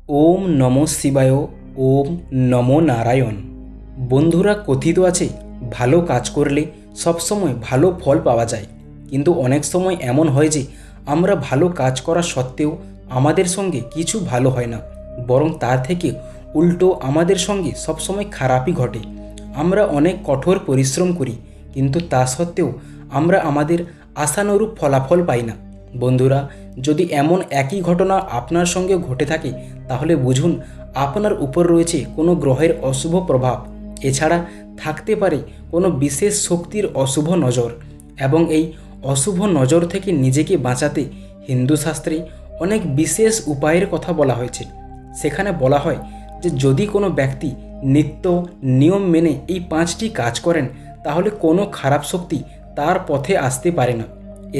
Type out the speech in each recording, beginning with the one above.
ওম নমঃ শিবায়। ওম নমো নারায়ণ। বন্ধুরা, কথিত আছে ভালো কাজ করলে সবসময় ভালো ফল পাওয়া যায়, কিন্তু অনেক সময় এমন হয় যে আমরা ভালো কাজ করা সত্ত্বেও আমাদের সঙ্গে কিছু ভালো হয় না, বরং তার থেকে উল্টো আমাদের সঙ্গে সবসময় খারাপই ঘটে। আমরা অনেক কঠোর পরিশ্রম করি, কিন্তু তা সত্ত্বেও আমরা আমাদের আশানুরূপ ফলাফল পাই না। বন্ধুরা, যদি এমন একই ঘটনা আপনার সঙ্গে ঘটে থাকে, তাহলে বুঝুন আপনার উপর রয়েছে কোনো গ্রহের অশুভ প্রভাব। এছাড়া থাকতে পারে কোনো বিশেষ শক্তির অশুভ নজর, এবং এই অশুভ নজর থেকে নিজেকে বাঁচাতে হিন্দু শাস্ত্রে অনেক বিশেষ উপায়ের কথা বলা হয়েছে। সেখানে বলা হয় যে যদি কোনো ব্যক্তি নিত্য নিয়ম মেনে এই 5টি কাজ করেন, তাহলে কোনো খারাপ শক্তি তার পথে আসতে পারে না।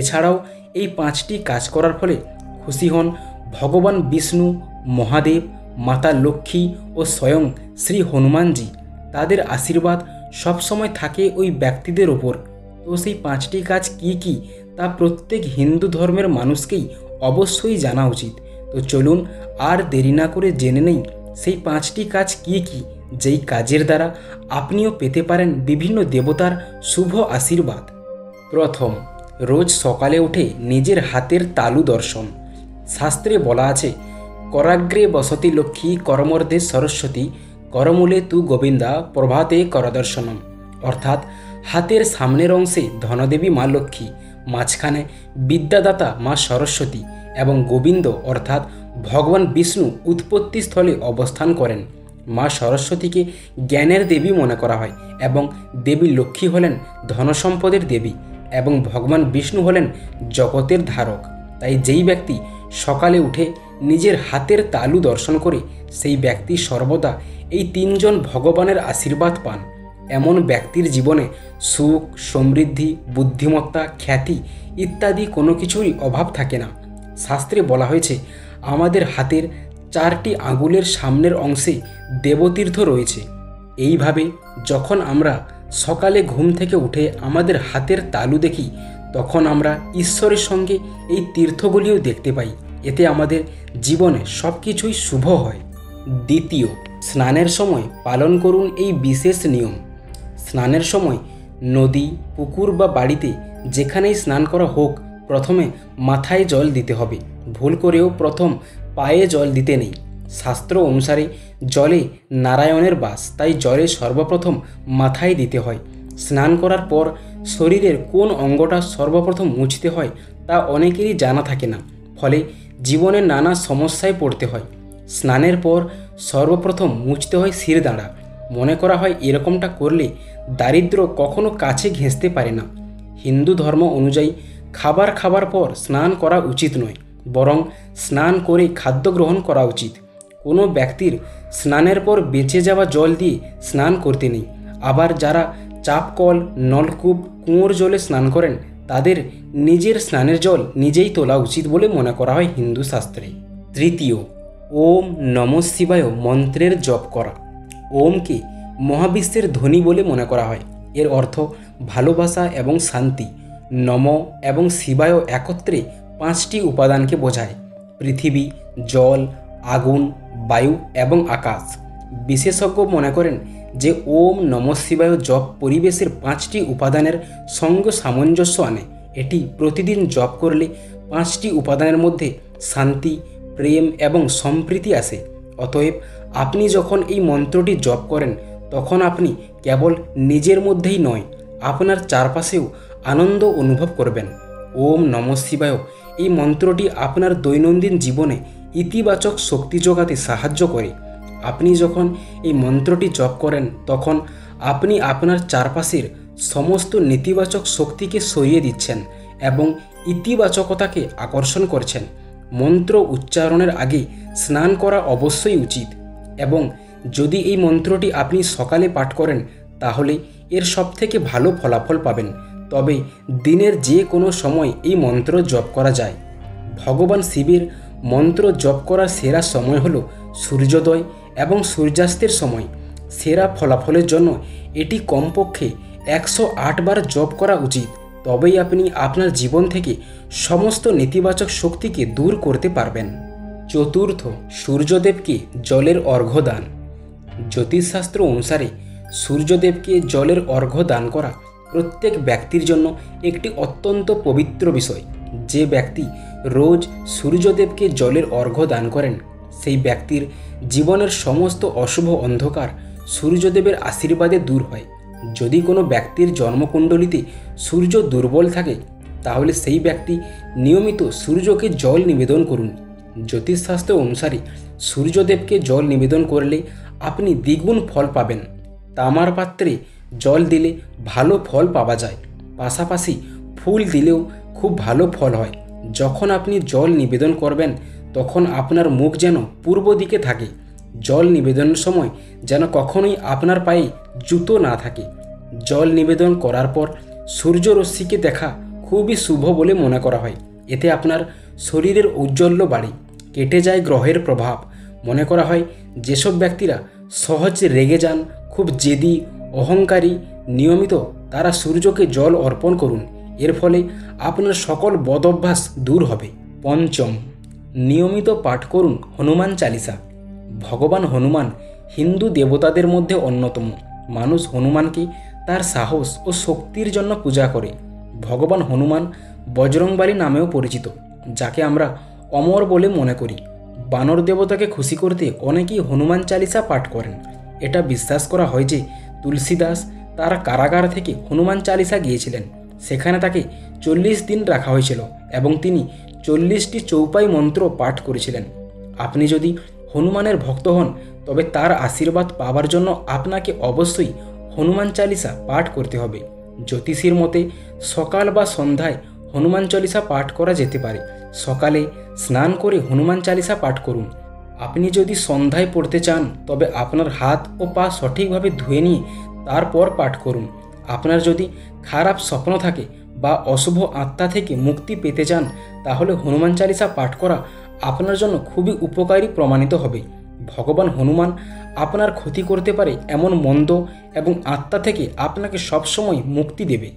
এছাড়াও এই 5টি কাজ করার ফলে খুশি হন ভগবান বিষ্ণু, মহাদেব, মাতা লক্ষ্মী ও স্বয়ং শ্রী হনুমানজি। তাদের আশীর্বাদ সবসময় থাকে ওই ব্যক্তিদের ওপর। তো সেই 5টি কাজ কি কি তা প্রত্যেক হিন্দু ধর্মের মানুষকেই অবশ্যই জানা উচিত। তো চলুন আর দেরি না করে জেনে নেই সেই 5টি কাজ কি কি, যেই কাজের দ্বারা আপনিও পেতে পারেন বিভিন্ন দেবতার শুভ আশীর্বাদ। প্রথম, রোজ সকালে উঠে নিজের হাতের তালু দর্শন। শাস্ত্রে বলা আছে, করাগ্রে বসতি লক্ষ্মী করমর্ধে সরস্বতী করমূলে তু গোবিন্দা প্রভাতে করদর্শনম। অর্থাৎ হাতের সামনের অংশে ধনদেবী মা লক্ষ্মী, মাঝখানে বিদ্যাদাতা মা সরস্বতী এবং গোবিন্দ অর্থাৎ ভগবান বিষ্ণু উৎপত্তি স্থলে অবস্থান করেন। মা সরস্বতীকে জ্ঞানের দেবী মনে করা হয়, এবং দেবী লক্ষ্মী হলেন ধনসম্পদের দেবী, এবং ভগবান বিষ্ণু হলেন জগতের ধারক। তাই যেই ব্যক্তি সকালে উঠে নিজের হাতের তালু দর্শন করে, সেই ব্যক্তি সর্বদা এই 3জন ভগবানের আশীর্বাদ পান। এমন ব্যক্তির জীবনে সুখ, সমৃদ্ধি, বুদ্ধিমত্তা, খ্যাতি ইত্যাদি কোনো কিছুরই অভাব থাকে না। শাস্ত্রে বলা হয়েছে, আমাদের হাতের 4টি আঙুলের সামনের অংশে দেবতীর্থ রয়েছে। এইভাবে যখন আমরা সকালে ঘুম থেকে উঠে আমাদের হাতের তালু দেখি, তখন আমরা ঈশ্বরের সঙ্গে এই তীর্থগুলিও দেখতে পাই। এতে আমাদের জীবনে সব কিছুই শুভ হয়। দ্বিতীয়, স্নানের সময় পালন করুন এই বিশেষ নিয়ম। স্নানের সময় নদী, পুকুর বা বাড়িতে যেখানেই স্নান করা হোক, প্রথমে মাথায় জল দিতে হবে। ভুল করেও প্রথম পায়ে জল দিতে নেই। শাস্ত্র অনুসারে জলে নারায়ণের বাস, তাই জলে সর্বপ্রথম মাথায় দিতে হয়। স্নান করার পর শরীরের কোন অঙ্গটা সর্বপ্রথম মুছতে হয় তা অনেকেরই জানা থাকে না, ফলে জীবনে নানা সমস্যায় পড়তে হয়। স্নানের পর সর্বপ্রথম মুছতে হয় শিরদাঁড়া। মনে করা হয় এরকমটা করলে দারিদ্র কখনো কাছে ঘেঁষতে পারে না। হিন্দু ধর্ম অনুযায়ী খাবার পর স্নান করা উচিত নয়, বরং স্নান করে খাদ্য গ্রহণ করা উচিত। কোনো ব্যক্তির স্নানের পর বেঁচে যাওয়া জল দিয়ে স্নান করতে নেই। আবার যারা চাপকল, নলকূপ, কুয়োর জলে স্নান করেন, তাদের নিজের স্নানের জল নিজেই তোলা উচিত বলে মনে করা হয় হিন্দু শাস্ত্রে। তৃতীয়, ওম নমঃ শিবায় মন্ত্রের জপ করা। ওমকে মহাবিশ্বের ধ্বনি বলে মনে করা হয়। এর অর্থ ভালোবাসা এবং শান্তি। নম এবং শিবায় একত্রে 5টি উপাদানকে বোঝায়: পৃথিবী, জল, আগুন, বায়ু এবং আকাশ। বিশেষজ্ঞ মনে করেন যে ওম নমঃ শিবায় জপ পরিবেশের 5টি উপাদানের সঙ্গে সামঞ্জস্য আনে। এটি প্রতিদিন জপ করলে 5টি উপাদানের মধ্যে শান্তি, প্রেম এবং সম্প্রীতি আসে। অতএব আপনি যখন এই মন্ত্রটি জপ করেন, তখন আপনি কেবল নিজের মধ্যেই নয়, আপনার চারপাশেও আনন্দ অনুভব করবেন। ওম নমঃ শিবায় এই মন্ত্রটি আপনার দৈনন্দিন জীবনে ইতিবাচক শক্তি যোগাতে সাহায্য করে। আপনি যখন এই মন্ত্রটি জপ করেন, তখন আপনি আপনার চারপাশের সমস্ত নেতিবাচক শক্তিকে সরিয়ে দিচ্ছেন এবং ইতিবাচকতাকে আকর্ষণ করছেন। মন্ত্র উচ্চারণের আগে স্নান করা অবশ্যই উচিত, এবং যদি এই মন্ত্রটি আপনি সকালে পাঠ করেন, তাহলে এর সবথেকে ভালো ফলাফল পাবেন। তবে দিনের যে কোনো সময় এই মন্ত্র জপ করা যায়। ভগবান শিবের মন্ত্র জপ করার সেরা সময় হলো সূর্যোদয় এবং সূর্যাস্তের সময়। সেরা ফলাফলের জন্য এটি কমপক্ষে 108 বার জপ করা উচিত। তবেই আপনি আপনার জীবন থেকে সমস্ত নেতিবাচক শক্তিকে দূর করতে পারবেন। চতুর্থ, সূর্যদেবকে জলের অর্ঘ্য দান। জ্যোতিষশাস্ত্র অনুসারে সূর্যদেবকে জলের অর্ঘ্য দান করা প্রত্যেক ব্যক্তির জন্য একটি অত্যন্ত পবিত্র বিষয়। যে ব্যক্তি রোজ সূর্যদেবকে জলের অর্ঘ্য দান করেন সেই ব্যক্তির জীবনের সমস্ত অশুভ অন্ধকার সূর্যদেবের আশীর্বাদে দূর হয়। যদি কোনো ব্যক্তির জন্মকুণ্ডলিতে সূর্য দুর্বল থাকে তাহলে সেই ব্যক্তি নিয়মিত সূর্যকে জল নিবেদন করুন। জ্যোতিষশাস্ত্র অনুসারে সূর্যদেবকে জল নিবেদন করলে আপনি দ্বিগুণ ফল পাবেন। তামার পাত্রে জল দিলে ভালো ফল পাওয়া যায়, পাশাপাশি ফুল দিলেও খুব ভালো ফল হয়। যখন আপনি জল নিবেদন করবেন তখন আপনার মুখ যেন পূর্ব দিকে থাকে। জল নিবেদনের সময় যেন কখনোই আপনার পায়ে জুতো না থাকে। জল নিবেদন করার পর সূর্যরশ্মিকে দেখা খুবই শুভ বলে মনে করা হয়। এতে আপনার শরীরের ঔজ্জ্বল্য বাড়ে, কেটে যায় গ্রহের প্রভাব। মনে করা হয় যেসব ব্যক্তিরা সহজ রেগে যান, খুব জেদি, অহংকারী, নিয়মিত তারা সূর্যকে জল অর্পণ করুন। এর ফলে আপনার সকল বদঅভ্যাস দূর হবে। পঞ্চম, নিয়মিত পাঠ করুন হনুমান চালিসা। ভগবান হনুমান হিন্দু দেবতাদের মধ্যে অন্যতম। মানুষ হনুমানকে তার সাহস ও শক্তির জন্য পূজা করে। ভগবান হনুমান বজরংবলী নামেও পরিচিত, যাকে আমরা অমর বলে মনে করি। বানর দেবতাকে খুশি করতে অনেকেই হনুমান চালিসা পাঠ করেন। এটা বিশ্বাস করা হয় যে তুলসীদাস তার কারাগার থেকে হনুমান চালিসা গিয়েছিলেন। সেখানে তাকে 40 দিন রাখা হয়েছিল এবং তিনি 40টি চৌপাই মন্ত্র পাঠ করেছিলেন। আপনি যদি হনুমানের ভক্ত হন তবে তার আশীর্বাদ পাওয়ার জন্য আপনাকে অবশ্যই হনুমান চালিসা পাঠ করতে হবে। জ্যোতিষীর মতে সকাল বা সন্ধ্যায় হনুমান চালিসা পাঠ করা যেতে পারে। সকালে স্নান করে হনুমান চালিসা পাঠ করুন। আপনি যদি সন্ধ্যায় পড়তে চান তবে আপনার হাত ও পা সঠিকভাবে ধুয়ে নিয়ে তারপর পাঠ করুন। আপনার যদি খারাপ স্বপ্ন থাকে বা অশুভ আত্মা থেকে মুক্তি পেতে চান তাহলে হনুমান চালিসা পাঠ করা আপনার জন্য খুবই উপকারী প্রমাণিত হবে। ভগবান হনুমান আপনার ক্ষতি করতে পারে এমন মন্দ এবং আত্মা থেকে আপনাকে সবসময় মুক্তি দেবে।